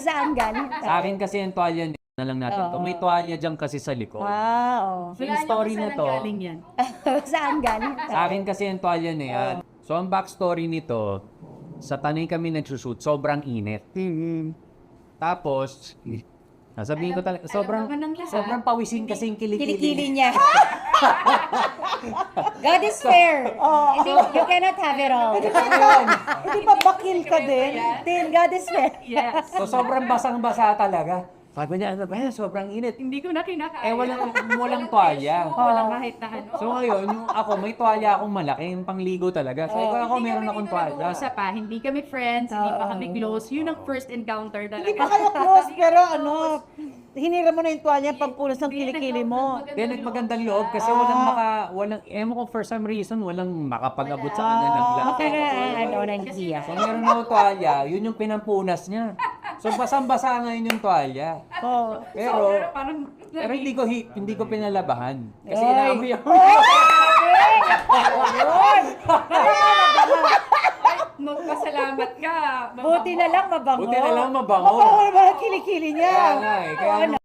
Saan galing to? Sa akin kasi yung tuwalya na lang natin to. Oo. May tuwalya dyan kasi sa likod. Wow. Yung story na to, Saan galing to? sa akin kasi yung tuwalya na yan. So ang backstory nito, sa Tanay kami nagsushoot, sobrang init. Tapos, sabihin ko talaga, sobrang pawisin kasi yung Kilikili kilikili. niya. God is fair. You cannot have it all. Hindi ba bakil ka din? Till God is fair. Yes. So sobrang basang-basa talaga. Sabi niya, sobrang init. Hindi ko na kinakain. Walang tuwalya. Walang kahit na ano. So ngayon, yung ako, may tuwalya akong malaki, yung pangligo talaga. So ako, meron akong tuwalya. Isa pa, hindi kami friends, hindi pa kami close. Yun ang first encounter Hindi talaga. pa kayo close, pero hinira mo na yung tuwalya pampunas ng kilikili mo. Then nagmagandang loob kasi ewan ko for some reason, walang makapag-abot sa kanya ng Baka ng hiya. So meron ako tuwalya, yun yung pinampunas niya. So basang-basa ngayon yung tuwalya. Oh. Pero Parang, hindi ko pinalabahan. Kasi inaamoy ako. magpasalamat ka. Buti na lang mabango. Buti na lang mabango. Mabango naman ang kilikili niya. Kaya nga eh. Kaya